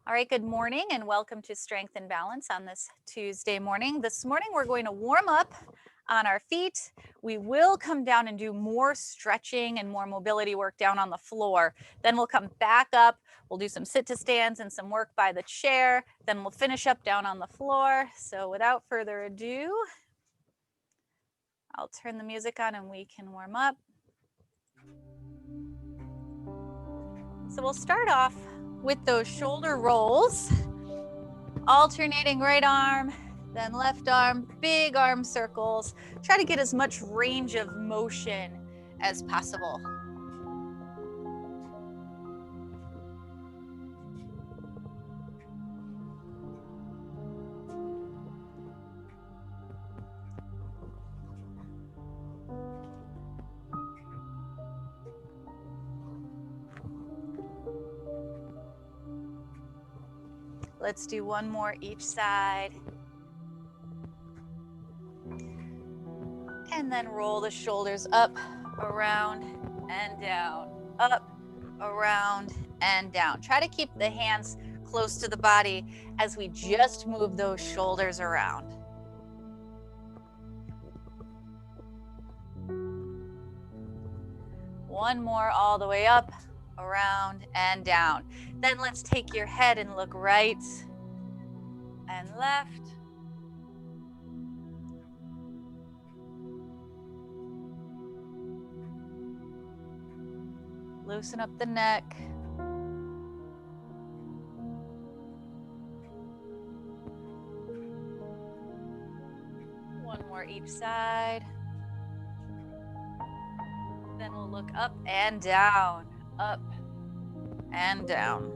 All right, good morning and welcome to Strength and Balance on this Tuesday morning. This morning we're going to warm up on our feet. We will come down and do more stretching and more mobility work down on the floor. Then we'll come back up. We'll do some sit to stands and some work by the chair. Then we'll finish up down on the floor. So without further ado, I'll turn the music on and we can warm up. So we'll start off with those shoulder rolls, alternating right arm, then left arm, big arm circles. Try to get as much range of motion as possible. Let's do one more each side. And then roll the shoulders up, around, and down. Up, around, and down. Try to keep the hands close to the body as we just move those shoulders around. One more all the way up, around, and down. Then let's take your head and look right and left. Loosen up the neck. One more each side. Then we'll look up and down, up and down.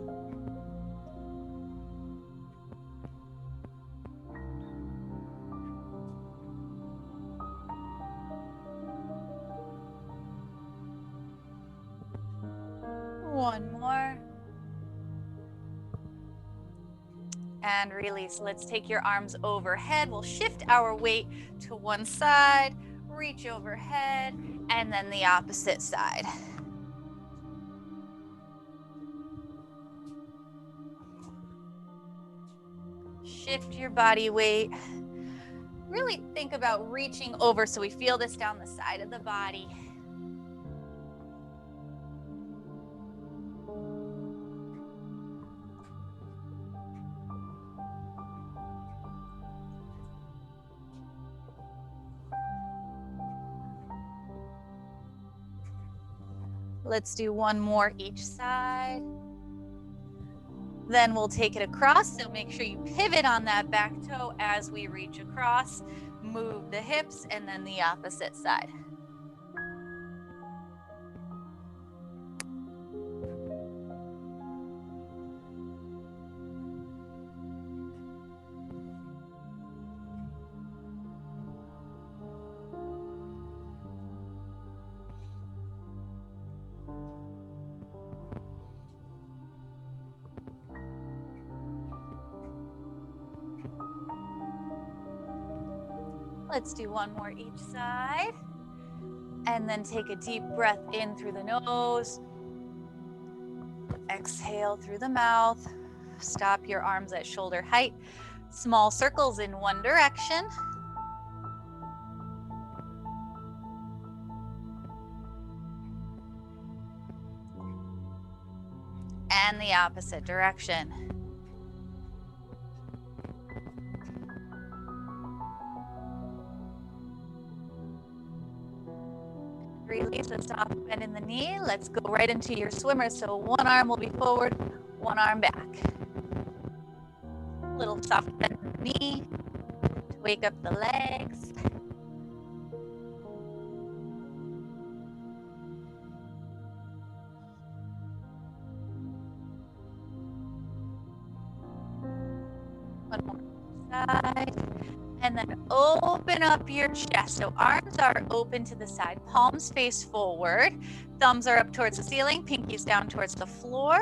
One more. And release. Let's take your arms overhead. We'll shift our weight to one side, reach overhead, and then the opposite side. Shift your body weight. Really think about reaching over so we feel this down the side of the body. Let's do one more each side. Then we'll take it across, so make sure you pivot on that back toe as we reach across. Move the hips and then the opposite side. Let's do one more each side. And then take a deep breath in through the nose. Exhale through the mouth. Stop your arms at shoulder height. Small circles in one direction. And the opposite direction. Release the soft bend in the knee. Let's go right into your swimmer. So one arm will be forward, one arm back. A little soft bend in the knee to wake up the legs. One more side. And then open up your chest. So arms are open to the side, palms face forward, thumbs are up towards the ceiling, pinkies down towards the floor.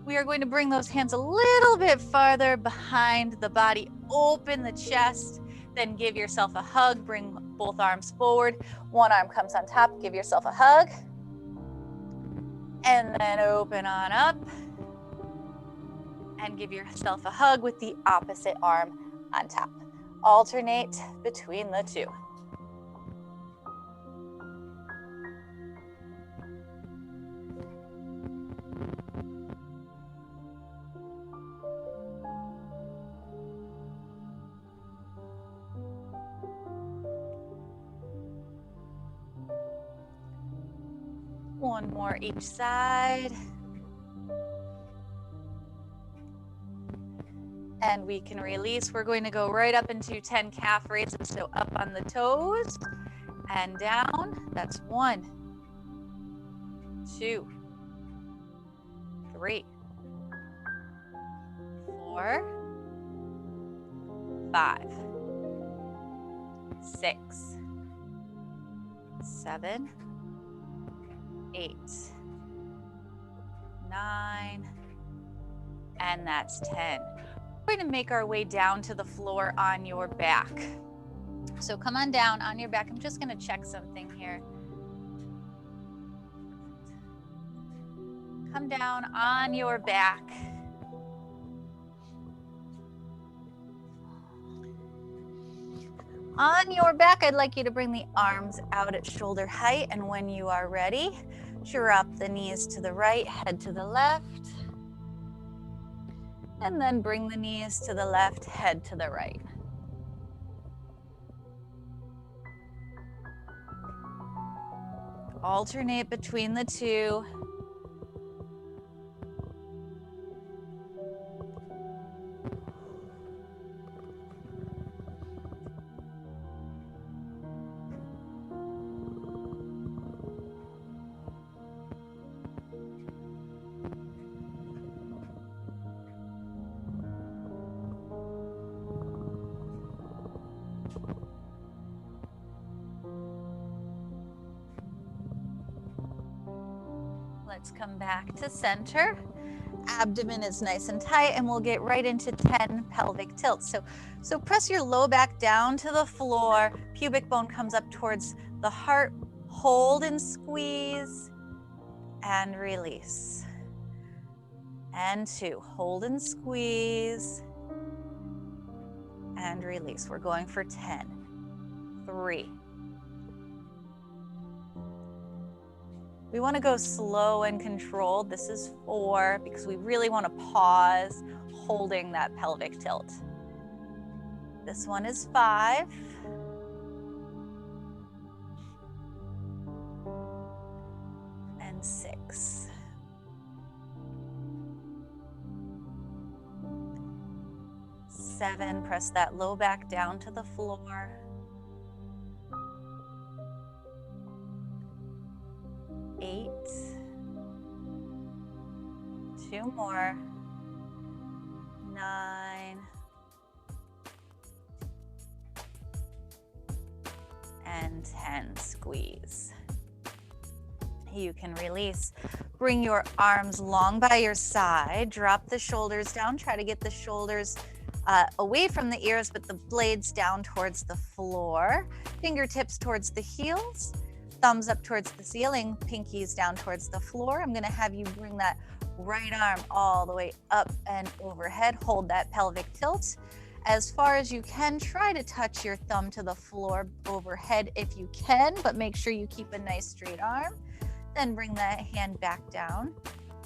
We are going to bring those hands a little bit farther behind the body, open the chest, then give yourself a hug, bring both arms forward. One arm comes on top, give yourself a hug. And then open on up. And give yourself a hug with the opposite arm on top. Alternate between the two. One more each side. And we can release. We're going to go right up into 10 calf raises. So up on the toes and down. That's 1, 2, 3, 4, 5, 6, 7, 8, 9, and that's 10. We're going to make our way down to the floor on your back. So come on down on your back. I'm just going to check something here. Come down on your back. On your back, I'd like you to bring the arms out at shoulder height, and when you are ready, drop the knees to the right, head to the left, and then bring the knees to the left, head to the right. Alternate between the two. Let's come back to center. Abdomen is nice and tight, and we'll get right into 10 pelvic tilts. So press your low back down to the floor. Pubic bone comes up towards the heart. Hold and squeeze and release. And 2, hold and squeeze and release. We're going for 10, 3. We want to go slow and controlled. This is 4 because we really want to pause holding that pelvic tilt. This one is 5. And 6. 7, press that low back down to the floor. 8, 2 more, 9, and 10. Squeeze. You can release. Bring your arms long by your side. Drop the shoulders down. Try to get the shoulders away from the ears, but the blades down towards the floor. Fingertips towards the heels. Thumbs up towards the ceiling, pinkies down towards the floor. I'm going to have you bring that right arm all the way up and overhead. Hold that pelvic tilt. As far as you can, try to touch your thumb to the floor overhead if you can, but make sure you keep a nice straight arm. Then bring that hand back down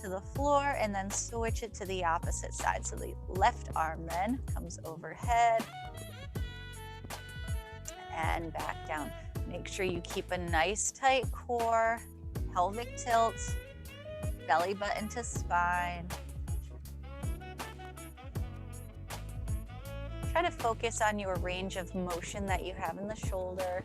to the floor and then switch it to the opposite side. So the left arm then comes overhead and back down. Make sure you keep a nice tight core, pelvic tilt, belly button to spine. Try to focus on your range of motion that you have in the shoulder.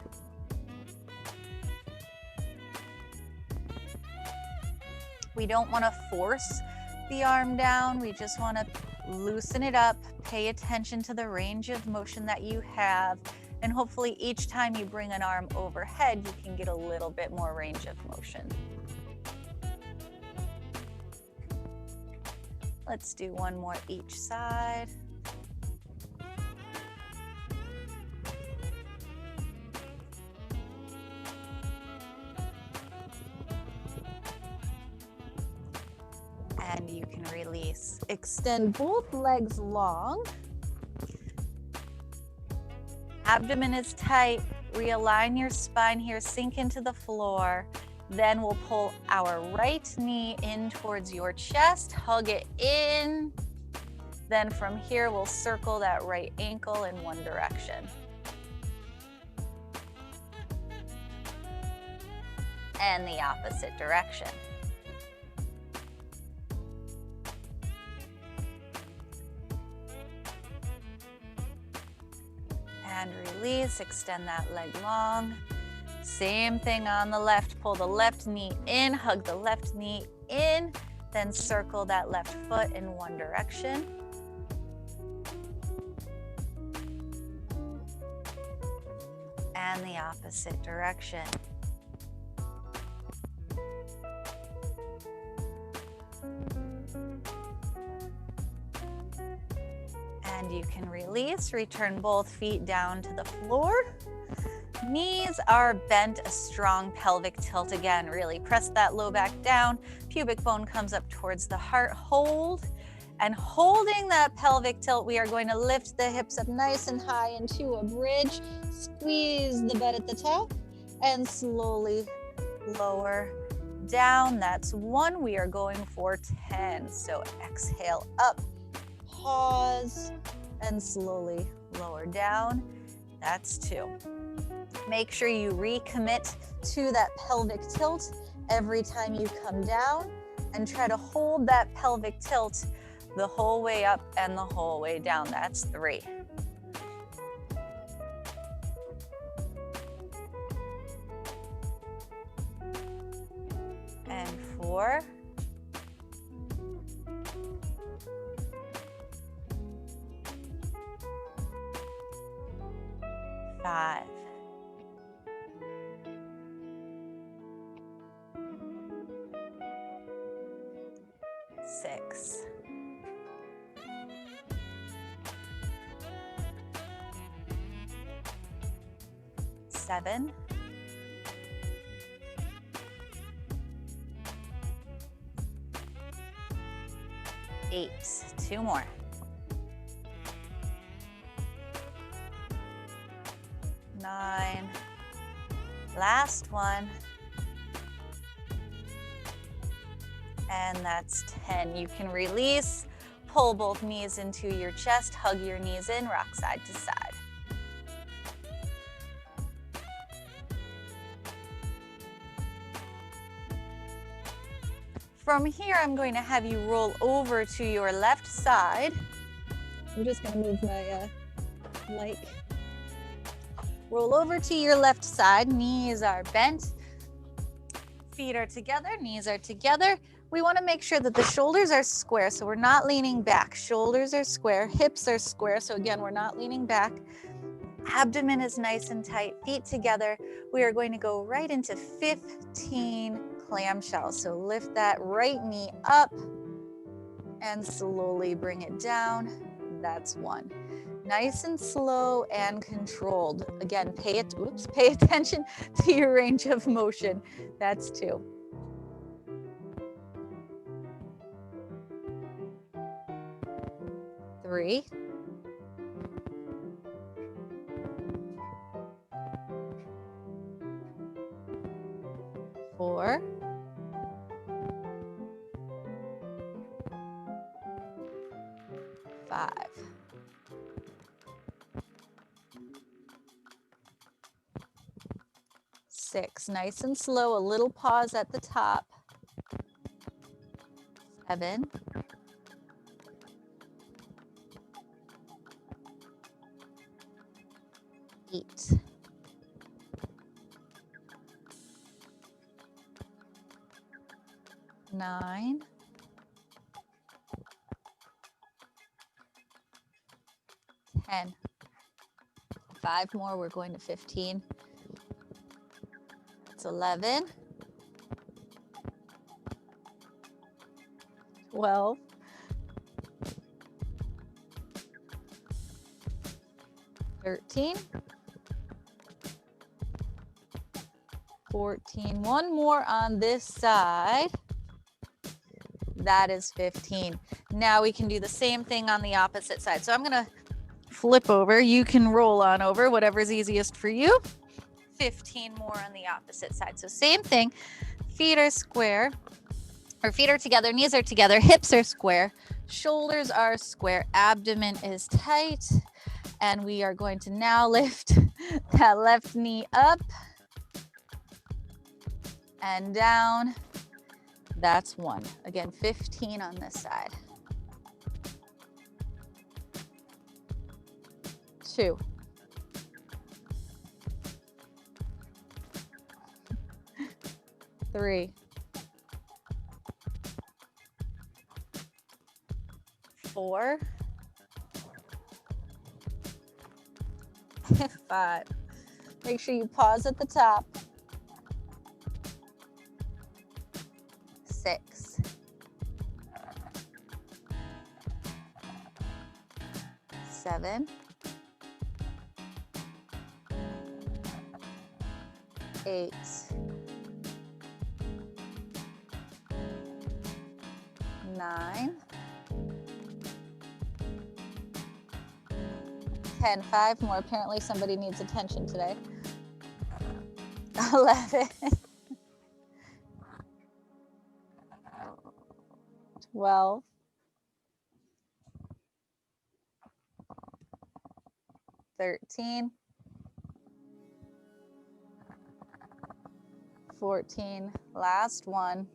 We don't want to force the arm down. We just want to loosen it up, pay attention to the range of motion that you have. And hopefully each time you bring an arm overhead, you can get a little bit more range of motion. Let's do one more each side. And you can release. Extend both legs long. Abdomen is tight. Realign your spine here, sink into the floor. Then we'll pull our right knee in towards your chest, hug it in. Then from here, we'll circle that right ankle in one direction. And the opposite direction. And release, extend that leg long. Same thing on the left, pull the left knee in, hug the left knee in, then circle that left foot in one direction. And the opposite direction. And you can release, return both feet down to the floor. Knees are bent, a strong pelvic tilt again. Really press that low back down. Pubic bone comes up towards the heart. Hold. And holding that pelvic tilt, we are going to lift the hips up nice and high into a bridge. Squeeze the butt at the top and slowly lower down. That's 1. We are going for 10. So exhale up, pause, and slowly lower down. That's 2. Make sure you recommit to that pelvic tilt every time you come down and try to hold that pelvic tilt the whole way up and the whole way down. That's 3. And 4. 5. 6. 7. 8. 2 more. 9. Last one. And that's 10. You can release, pull both knees into your chest, hug your knees in, rock side to side. From here, I'm going to have you roll over to your left side. I'm just going to move my mic. Roll over to your left side. Knees are bent. Feet are together. Knees are together. We want to make sure that the shoulders are square, so we're not leaning back. Shoulders are square. Hips are square, so again, we're not leaning back. Abdomen is nice and tight. Feet together. We are going to go right into 15 clamshells. So lift that right knee up and slowly bring it down. That's 1. Nice and slow and controlled. Again, pay attention to your range of motion. That's 2. 3. 4. 5. 6. Nice and slow, a little pause at the top. 7. 8. 9. 10. 5 more, we're going to 15. That's 11. 12. 13. 14. One more on this side. That is 15. Now we can do the same thing on the opposite side. So I'm gonna flip over. You can roll on over, whatever's easiest for you. 15 more on the opposite side. So same thing, feet are square, or feet are together, knees are together, hips are square, shoulders are square, abdomen is tight, and we are going to now lift that left knee up and down. That's one. Again, 15 on this side. 2. 3. 4. 5. Make sure you pause at the top. 6. 7. 8. 9. 10. 5 more. Apparently somebody needs attention today. 11. 12. 13. 14. Last one.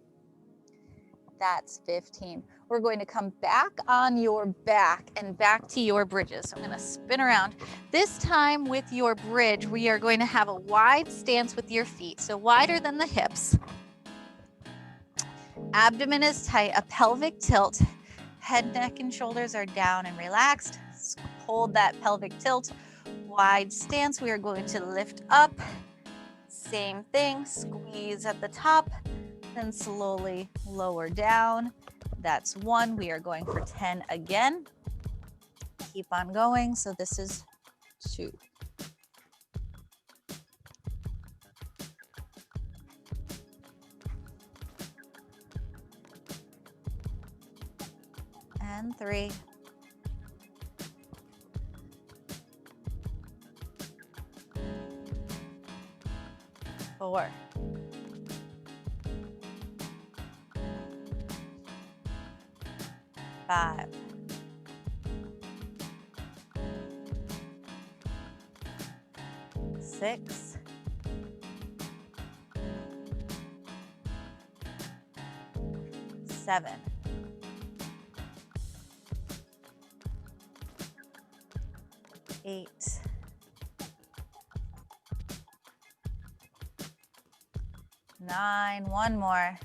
That's 15. We're going to come back on your back and back to your bridges. So I'm going to spin around. This time with your bridge, we are going to have a wide stance with your feet, so wider than the hips. Abdomen is tight, a pelvic tilt. Head, neck, and shoulders are down and relaxed. Hold that pelvic tilt. Wide stance. We are going to lift up. Same thing. Squeeze at the top. Then slowly lower down. That's 1. We are going for 10 again. Keep on going. So this is 2. And 3. 4. 5. 6. 7. 8. 9. One more.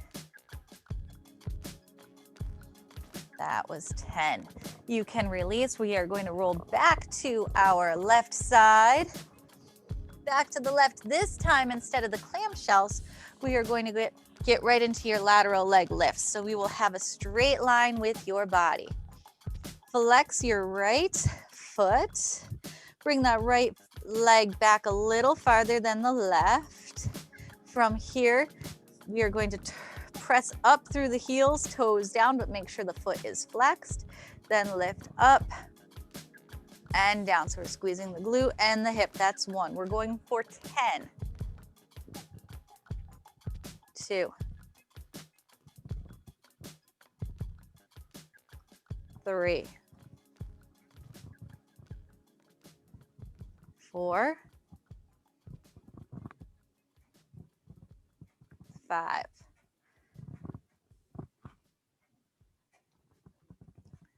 That was 10. You can release. We are going to roll back to our left side. Back to the left. This time, instead of the clamshells, we are going to get right into your lateral leg lifts. So we will have a straight line with your body. Flex your right foot. Bring that right leg back a little farther than the left. From here, we are going to press up through the heels, toes down, but make sure the foot is flexed. Then lift up and down. So we're squeezing the glute and the hip. That's 1. We're going for 10. 2. 3. 4. 5.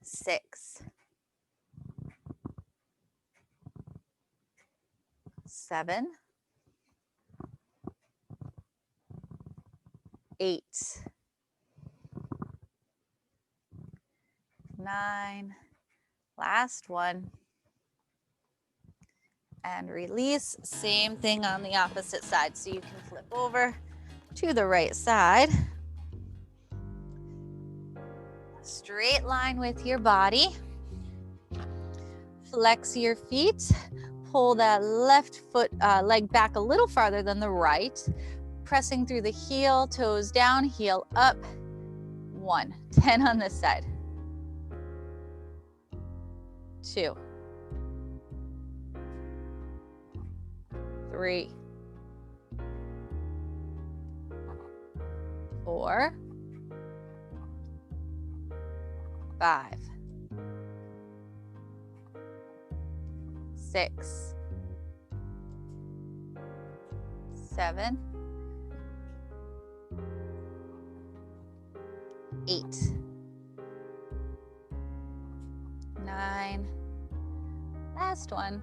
6. 7. 8. 9. Last one. And release. Same thing on the opposite side. So you can flip over to the right side. Straight line with your body. Flex your feet. Pull that left foot leg back a little farther than the right. Pressing through the heel, toes down, heel up. 1. 10 on this side. 2, 3, 4, 5, 6, 7, 8, 9, last one,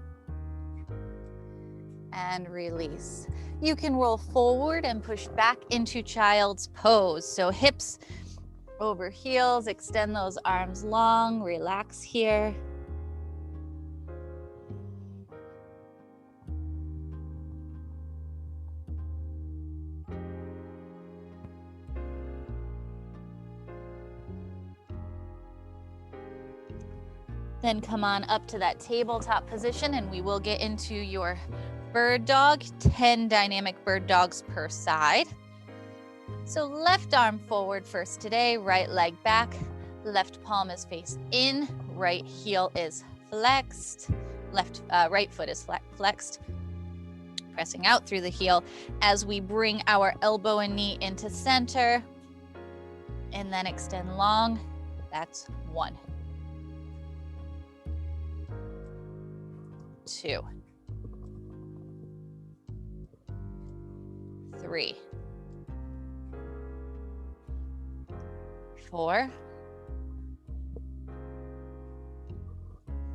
and release. You can roll forward and push back into child's pose. So hips over heels, extend those arms long, relax here. Then come on up to that tabletop position and we will get into your bird dog, 10 dynamic bird dogs per side. So left arm forward first today, right leg back, left palm is face in, right heel is flexed, right foot is flexed, pressing out through the heel as we bring our elbow and knee into center and then extend long. That's 1, 2, 3, 4,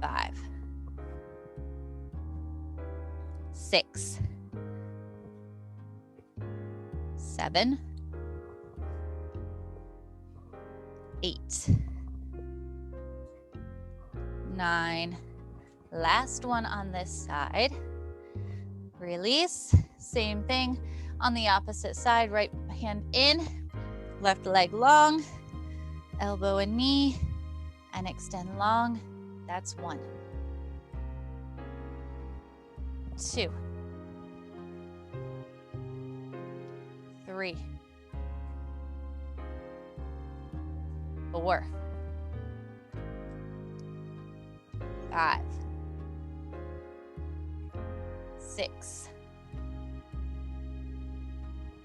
5, 6, 7, 8, 9. Last one on this side. Release. Same thing on the opposite side. Right hand in, left leg long, elbow and knee, and extend long. That's 1, 2, 3, 4, 5, 6,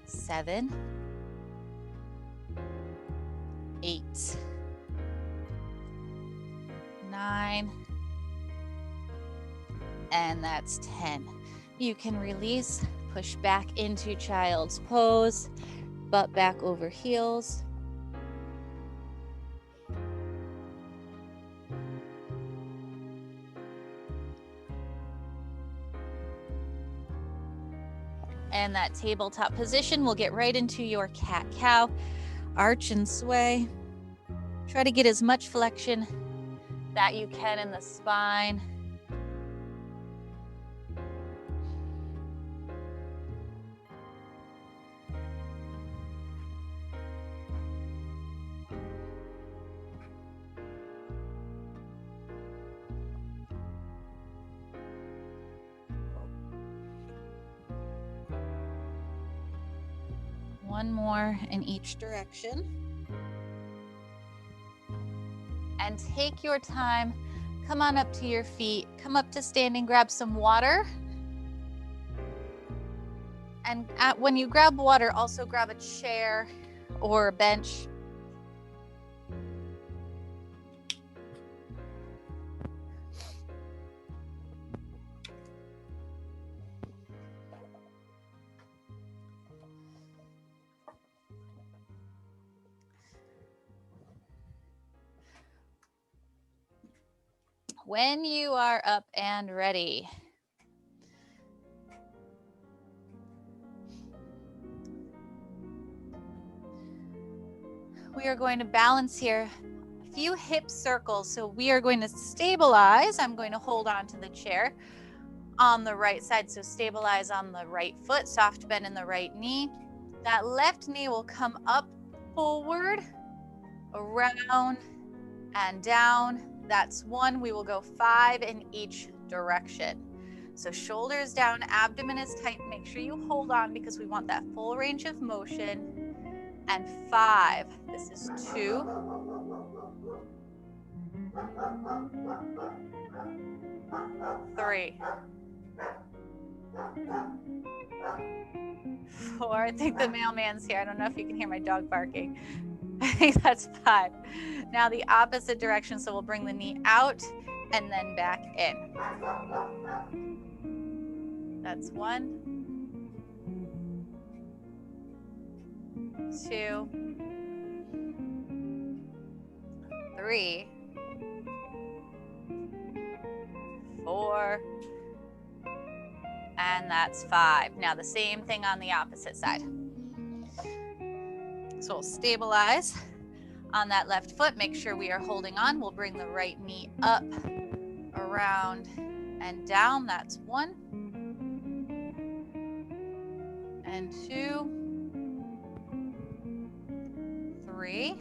7, 8, 9, and that's 10. You can release, push back into child's pose, butt back over heels. And that tabletop position, we'll get right into your cat-cow. Arch and sway. Try to get as much flexion that you can in the spine. One more in each direction. And take your time. Come on up to your feet. Come up to standing, grab some water. And when you grab water, also grab a chair or a bench. When you are up and ready, we are going to balance here a few hip circles. So we are going to stabilize. I'm going to hold on to the chair on the right side. So stabilize on the right foot, soft bend in the right knee. That left knee will come up, forward, around, and down. That's 1. We will go 5 in each direction. So shoulders down, abdomen is tight. Make sure you hold on because we want that full range of motion. And 5. This is 2, 3, 4. I think the mailman's here. I don't know if you can hear my dog barking. I think that's 5. Now the opposite direction. So we'll bring the knee out and then back in. That's 1, 2, 3, 4, and that's 5. Now the same thing on the opposite side. So we'll stabilize on that left foot. Make sure we are holding on. We'll bring the right knee up, around, and down. That's 1, and 2, 3,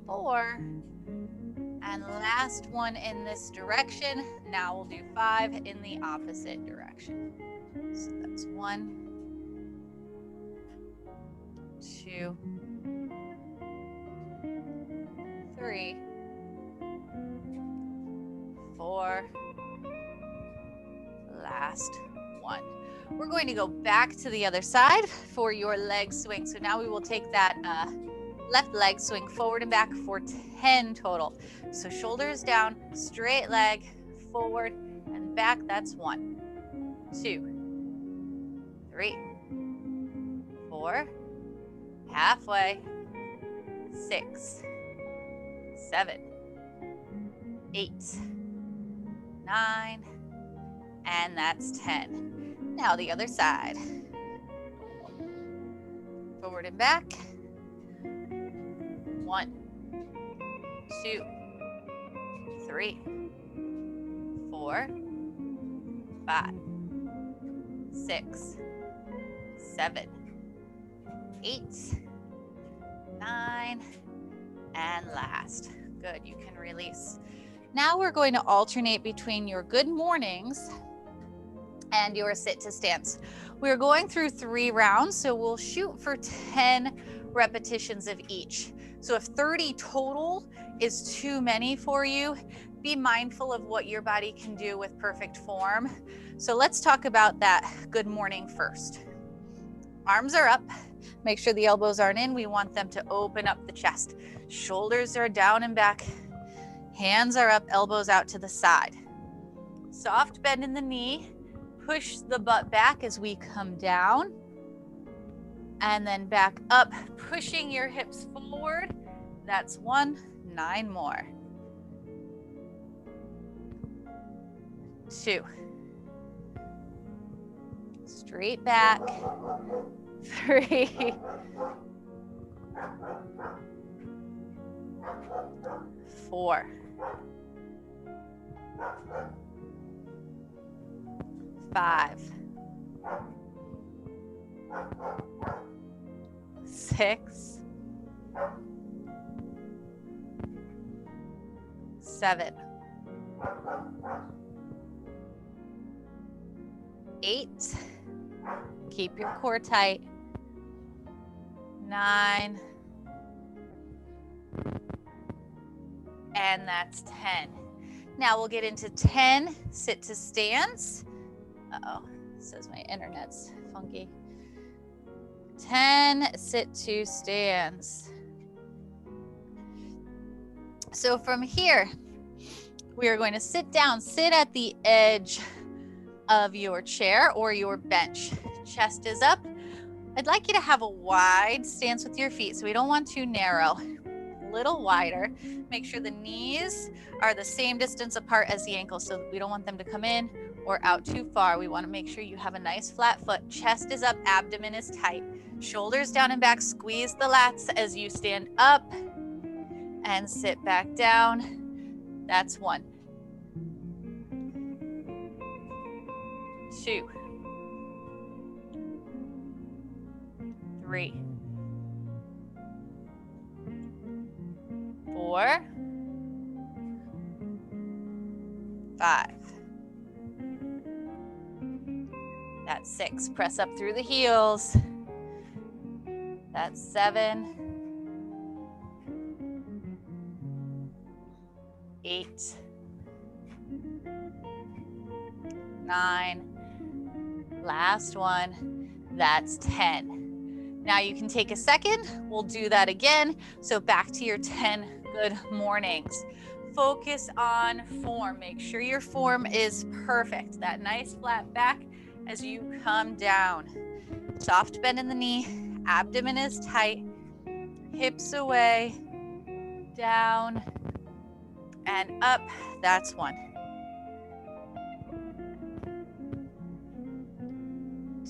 4, and last one in this direction. Now we'll do 5 in the opposite direction. So that's 1, 2, 3, 4, last 1. We're going to go back to the other side for your leg swing. So now we will take that left leg, swing forward and back for 10 total. So shoulders down, straight leg, forward and back. That's 1, 2, 3, 4, halfway, 6, 7, 8, 9, and that's 10. Now the other side. Forward and back. 1, 2, 3, 4, 5, 6, 7, 8, 9, and last. Good, you can release. Now we're going to alternate between your good mornings and your sit to stance. We're going through 3 rounds, so we'll shoot for 10 repetitions of each. So if 30 total is too many for you, be mindful of what your body can do with perfect form. So let's talk about that good morning first. Arms are up. Make sure the elbows aren't in. We want them to open up the chest. Shoulders are down and back. Hands are up, elbows out to the side. Soft bend in the knee. Push the butt back as we come down. And then back up, pushing your hips forward. That's 1, 9 more. 2. Straight back. 3. 4. 5. 6. 7. 8. Keep your core tight. 9. And that's 10. Now we'll get into 10 sit to stance. Uh-oh, it says my internet's funky. 10 sit to stance. So from here, we are going to sit down, sit at the edge of your chair or your bench. Chest is up. I'd like you to have a wide stance with your feet, so we don't want too narrow. A little wider. Make sure the knees are the same distance apart as the ankles, so we don't want them to come in or out too far. We want to make sure you have a nice flat foot. Chest is up, abdomen is tight. Shoulders down and back. Squeeze the lats as you stand up and sit back down. That's 1. 2. 3. 4. 5. That's 6. Press up through the heels. That's 7. 8, 9, last one, that's 10. Now you can take a second, we'll do that again. So back to your 10 good mornings. Focus on form, make sure your form is perfect. That nice flat back as you come down. Soft bend in the knee, abdomen is tight, hips away, down, and up, that's 1.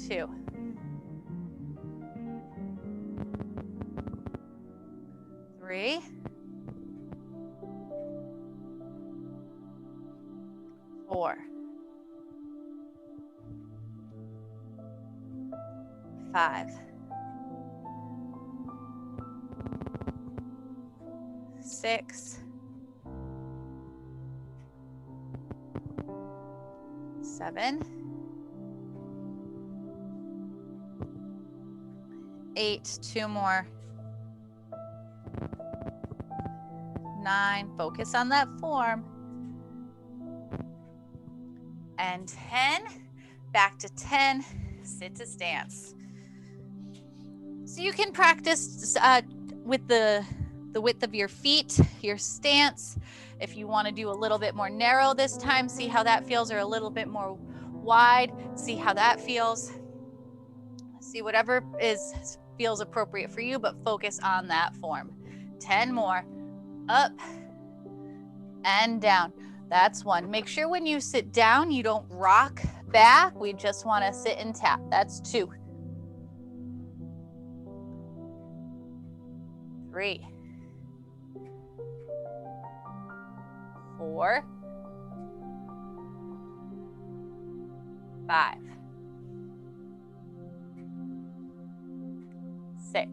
2. 3. 4. 5. 6. 7. 8. 2 more. 9. Focus on that form. And 10. Back to 10. Sit to stance. So you can practice with the width of your feet, your stance. If you want to do a little bit more narrow this time, see how that feels, or a little bit more wide, see how that feels. See whatever feels appropriate for you, but focus on that form. 10 more. Up and down. That's 1. Make sure when you sit down, you don't rock back. We just want to sit and tap. That's 2. 3. 4. 5. 6.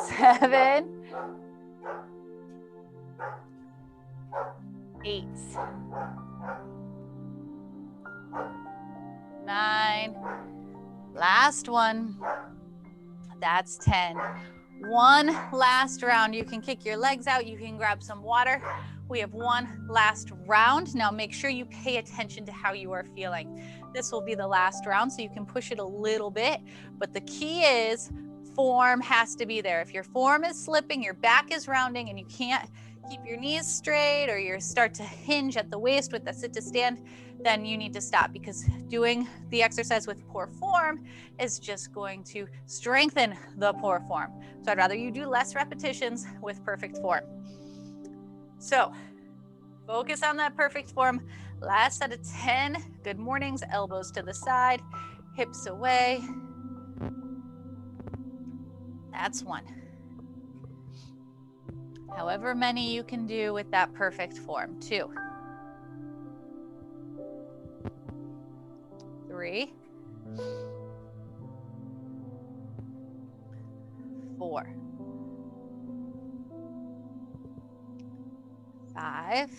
7. 8. 9. Last one. That's 10. One last round. You can kick your legs out. You can grab some water. We have one last round. Now make sure you pay attention to how you are feeling. This will be the last round, so you can push it a little bit. But the key is form has to be there. If your form is slipping, your back is rounding, and you can't keep your knees straight, or you start to hinge at the waist with the sit to stand, then you need to stop, because doing the exercise with poor form is just going to strengthen the poor form. So I'd rather you do less repetitions with perfect form. So focus on that perfect form. Last set of 10 good mornings, elbows to the side, hips away. That's 1. However many you can do with that perfect form. 2. 3. 4. 5.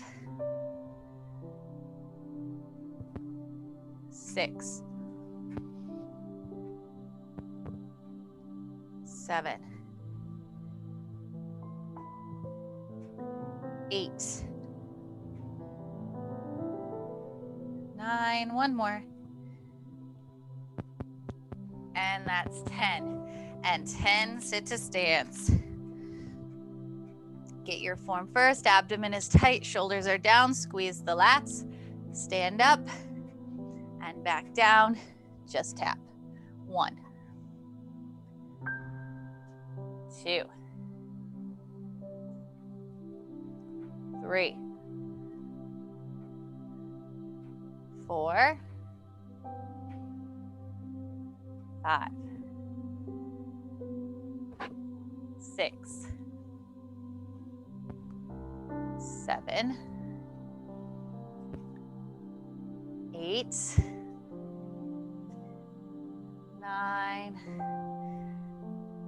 6. 7. 8. 9. One more. And that's 10. And 10 sit to stance. Get your form first. Abdomen is tight. Shoulders are down. Squeeze the lats. Stand up and back down. Just tap. 1. 2. 3. 4. 5. 6. 7. 8. 9.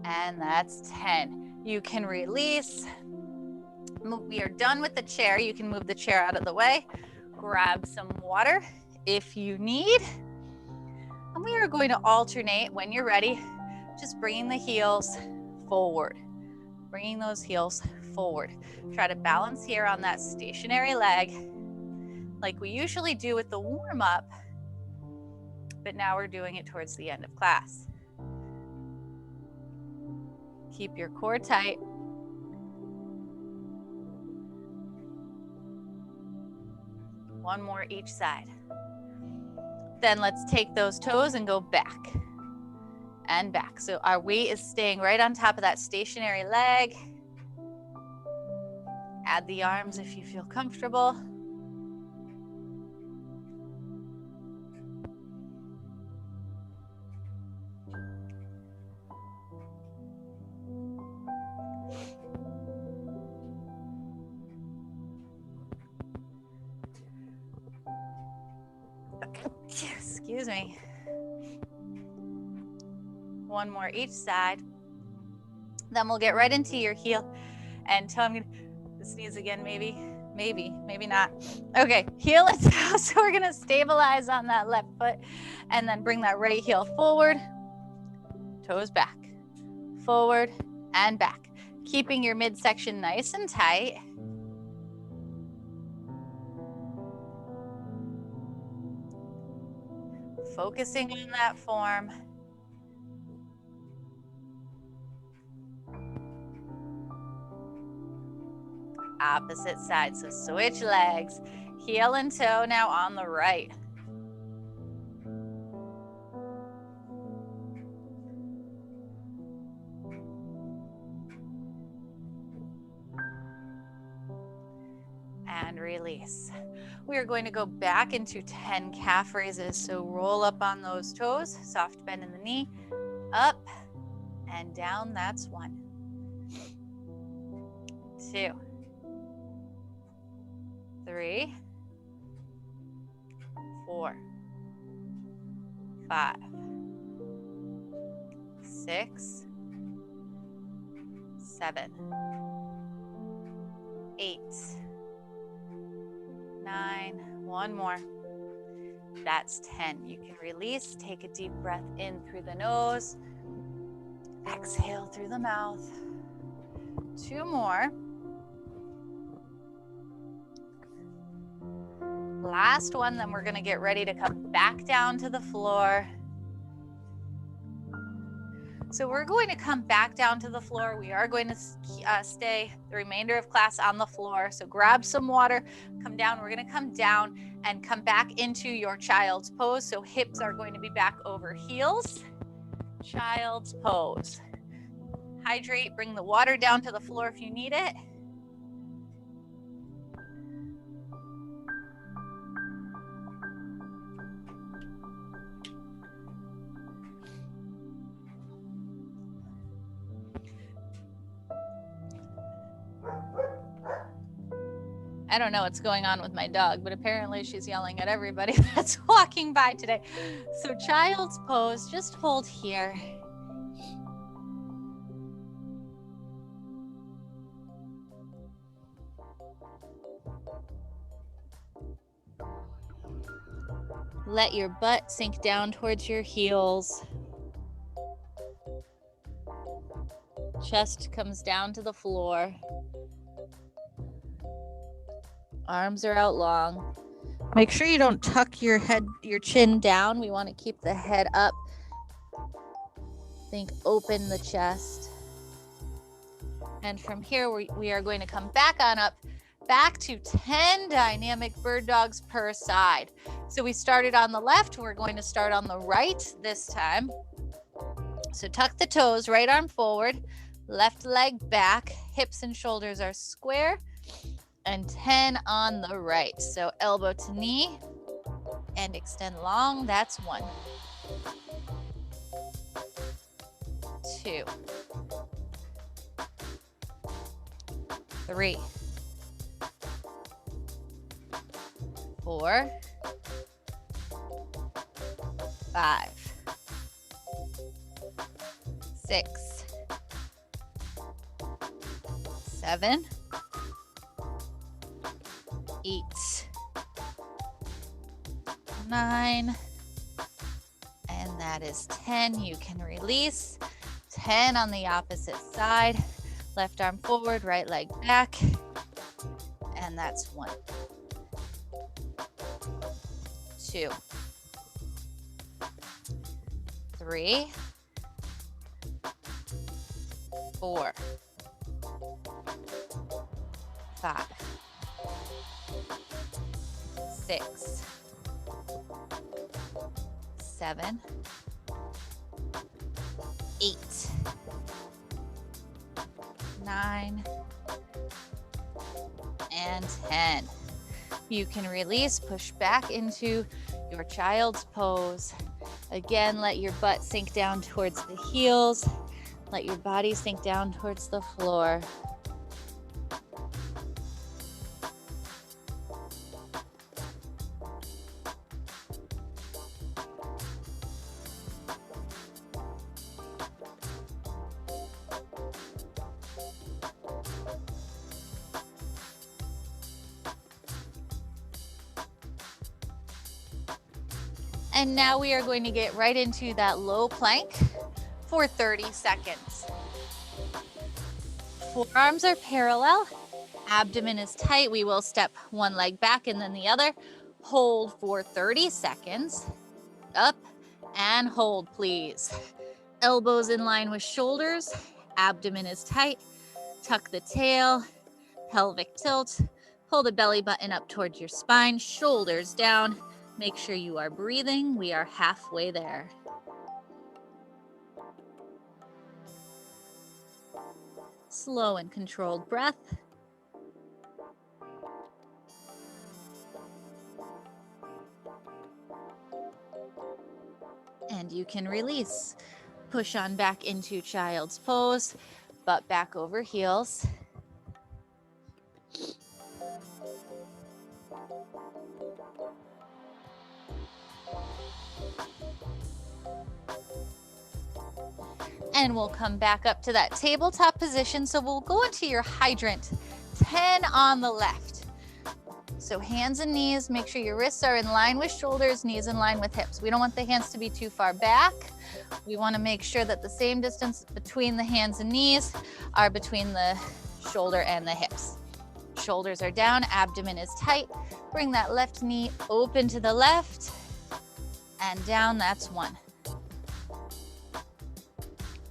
And that's 10. You can release. We are done with the chair. You can move the chair out of the way. Grab some water if you need. And we are going to alternate when you're ready, just bringing the heels forward, bringing those heels forward. Try to balance here on that stationary leg like we usually do with the warm-up, but now we're doing it towards the end of class. Keep your core tight. One more each side. Then let's take those toes and go back and back. So our weight is staying right on top of that stationary leg. Add the arms if you feel comfortable. Excuse me. One more each side. Then we'll get right into your heel and toe. I'm gonna sneeze again, maybe not. Okay, heel and toe. So we're gonna stabilize on that left foot and then bring that right heel forward, toes back, forward and back. Keeping your midsection nice and tight. Focusing on that form. Opposite side, so switch legs. Heel and toe now on the right. And release. We are going to go back into 10 calf raises. So roll up on those toes, soft bend in the knee, up and down. That's 1, 2, 3, 4, 5, 6, 7, 8, 9, one more. That's 10. You can release, take a deep breath in through the nose, exhale through the mouth. 2 more. Last one, then we're gonna get ready to come back down to the floor. So we're going to come back down to the floor. We are going to stay the remainder of class on the floor. So grab some water, come down. We're going to come down and come back into your child's pose. So hips are going to be back over heels. Child's pose. Hydrate, bring the water down to the floor if you need it. I don't know what's going on with my dog, but apparently she's yelling at everybody that's walking by today. So child's pose, just hold here. Let your butt sink down towards your heels. Chest comes down to the floor. Arms are out long. Make sure you don't tuck your chin down. We want to keep the head up. Think open the chest. And from here, we are going to come back on up, back to 10 dynamic bird dogs per side. So we started on the left. We're going to start on the right this time. So tuck the toes, right arm forward, left leg back, hips and shoulders are square. And 10 on the right. So elbow to knee and extend long. That's 1, 2, 3, 4, 5, 6, 7, 8, 9, and that is 10. You can release. 10 on the opposite side. Left arm forward, right leg back. And that's 1, 2, 3, 4, 5, 6, 7, 8, 9, and 10. You can release, push back into your child's pose. Again, let your butt sink down towards the heels. Let your body sink down towards the floor. And now we are going to get right into that low plank for 30 seconds. Forearms are parallel, abdomen is tight. We will step one leg back and then the other. Hold for 30 seconds. Up and hold, please. Elbows in line with shoulders, abdomen is tight. Tuck the tail, pelvic tilt. Pull the belly button up towards your spine, shoulders down. Make sure you are breathing. We are halfway there. Slow and controlled breath. And you can release. Push on back into child's pose, butt back over heels. And we'll come back up to that tabletop position. So we'll go into your hydrant, 10 on the left. So hands and knees, make sure your wrists are in line with shoulders, knees in line with hips. We don't want the hands to be too far back. We want to make sure that the same distance between the hands and knees are between the shoulder and the hips. Shoulders are down, abdomen is tight. Bring that left knee open to the left and down, that's 1,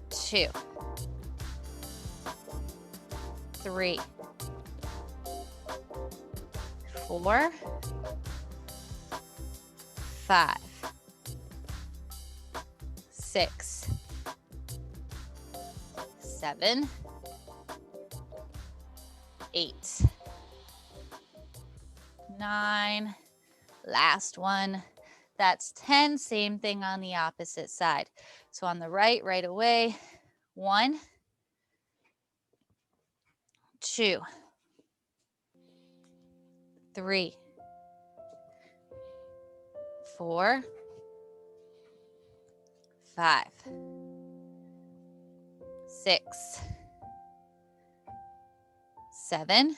2, 3, 4, 5, 6, 7, 8, 9, last one. That's 10, same thing on the opposite side. So on the right, right away, 1, 2, 3, 4, 5, 6, 7,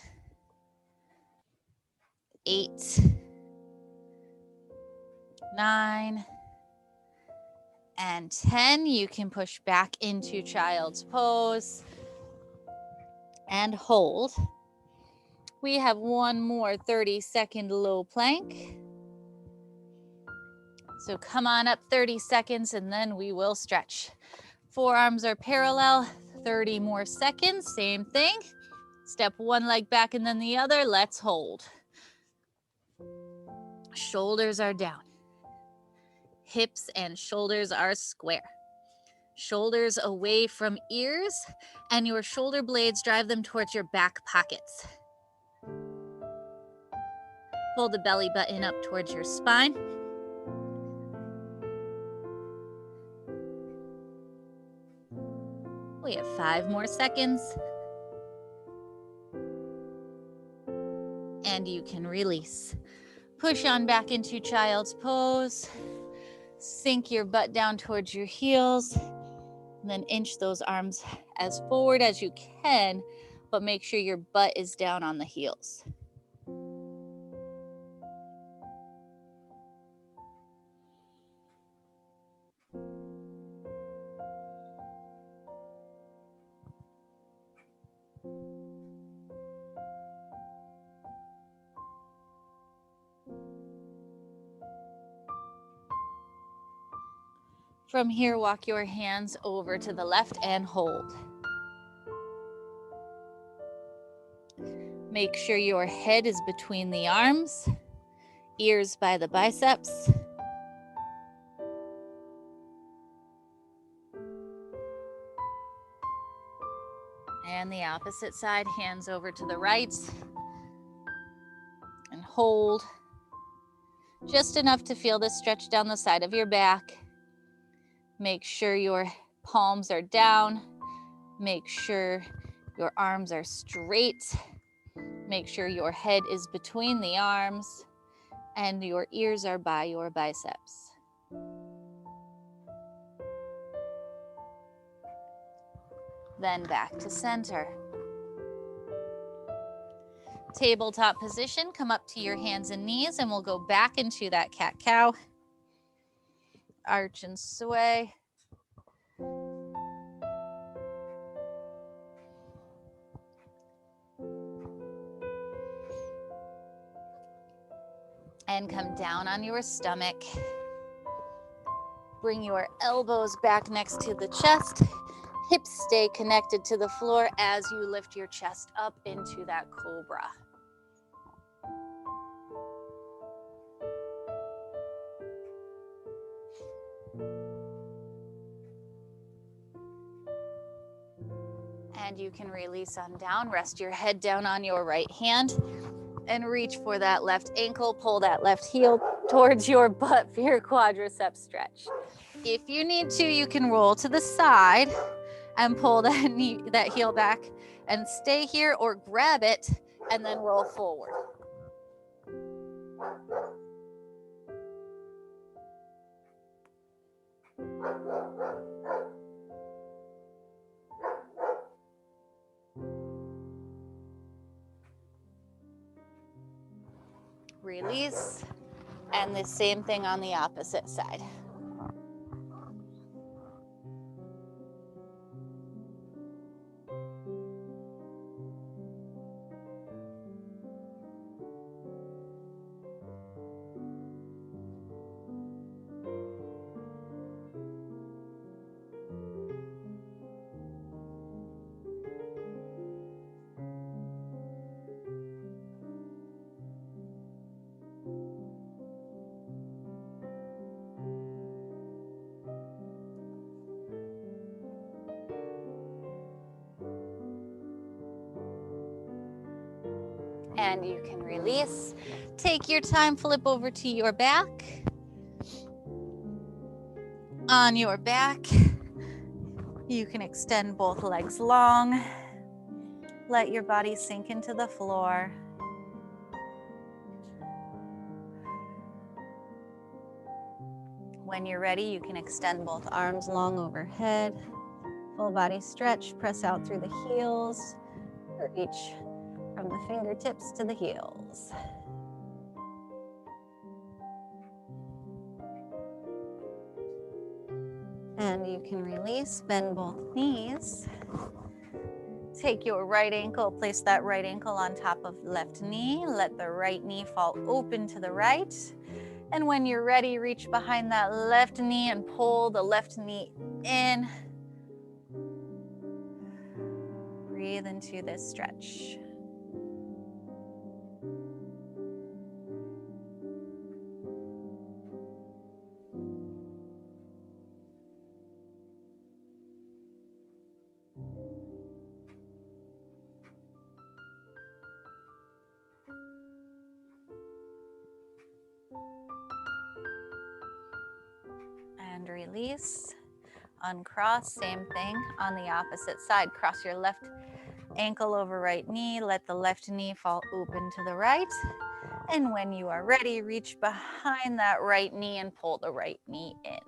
8, 9, and 10. You can push back into child's pose and hold. We have one more 30-second low plank. So come on up 30 seconds and then we will stretch. Forearms are parallel, 30 more seconds, same thing. Step one leg back and then the other, let's hold. Shoulders are down. Hips and shoulders are square. Shoulders away from ears, and your shoulder blades drive them towards your back pockets. Pull the belly button up towards your spine. We have 5 more seconds. And you can release. Push on back into child's pose. Sink your butt down towards your heels. And then inch those arms as forward as you can, but make sure your butt is down on the heels. From here, walk your hands over to the left and hold. Make sure your head is between the arms, ears by the biceps. And the opposite side, hands over to the right. And hold. Just enough to feel this stretch down the side of your back. Make sure your palms are down. Make sure your arms are straight. Make sure your head is between the arms and your ears are by your biceps. Then back to center. Tabletop position, come up to your hands and knees and we'll go back into that cat-cow. Arch and sway. And come down on your stomach. Bring your elbows back next to the chest. Hips stay connected to the floor as you lift your chest up into that cobra. And you can release on down. Rest your head down on your right hand and reach for that left ankle. Pull that left heel towards your butt for your quadricep stretch. If you need to, you can roll to the side and pull that heel back and stay here, or grab it and then roll forward. Release, and the same thing on the opposite side. And you can release. Take your time, flip over to your back. On your back, you can extend both legs long. Let your body sink into the floor. When you're ready, you can extend both arms long overhead. Full body stretch, press out through the heels. Reach from the fingertips to the heels. And you can release, bend both knees. Take your right ankle, place that right ankle on top of left knee. Let the right knee fall open to the right. And when you're ready, reach behind that left knee and pull the left knee in. Breathe into this stretch. And release. Uncross, same thing on the opposite side. Cross your left ankle over right knee. Let the left knee fall open to the right. And when you are ready, reach behind that right knee and pull the right knee in.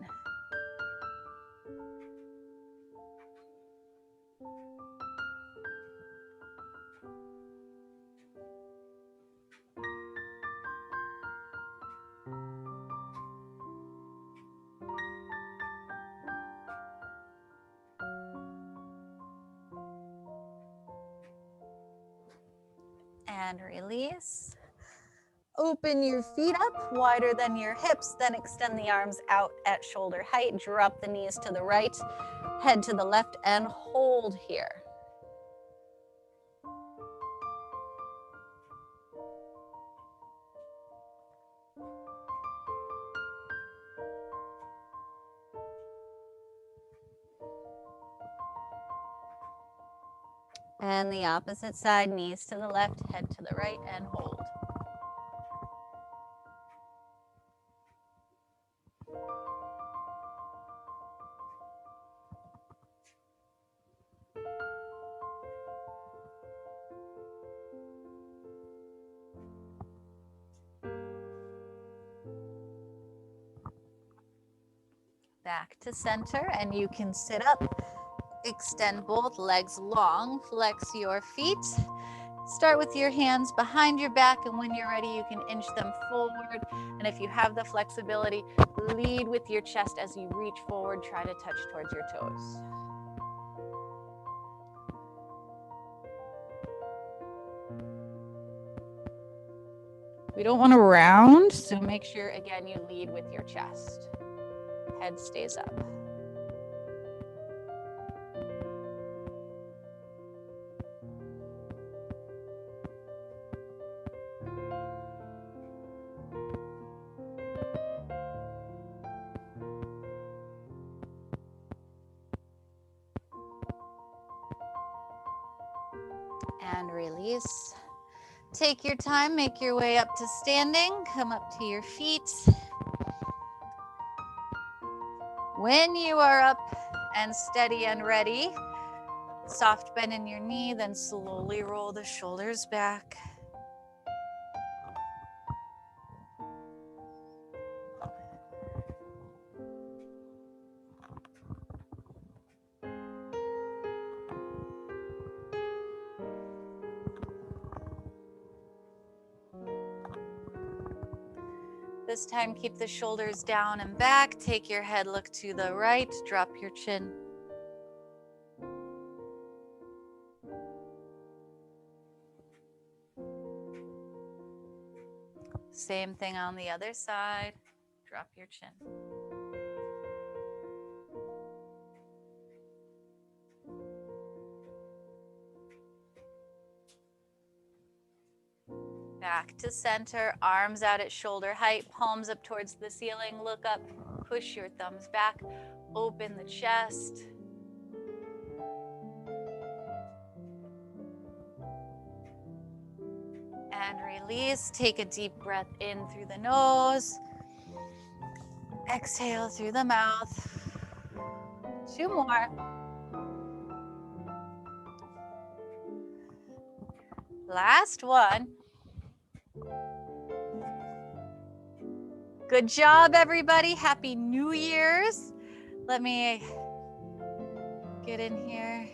And release. Open your feet up wider than your hips, then extend the arms out at shoulder height. Drop the knees to the right, head to the left, and hold here. And the opposite side, knees to the left, head to the right, and hold. Back to center, and you can sit up. Extend both legs long, flex your feet. Start with your hands behind your back, and when you're ready, you can inch them forward. And if you have the flexibility, lead with your chest as you reach forward. Try to touch towards your toes. We don't want to round, so make sure, again, you lead with your chest. Head stays up. And release. Take your time, make your way up to standing, come up to your feet. When you are up and steady and ready, soft bend in your knee, then slowly roll the shoulders back. This time, keep the shoulders down and back. Take your head, look to the right, drop your chin. Same thing on the other side. Drop your chin. Back to center, arms out at shoulder height, palms up towards the ceiling. Look up, push your thumbs back, open the chest. And release. Take a deep breath in through the nose. Exhale through the mouth. 2 more. Last one. Good job, everybody. Happy New Year's. Let me get in here.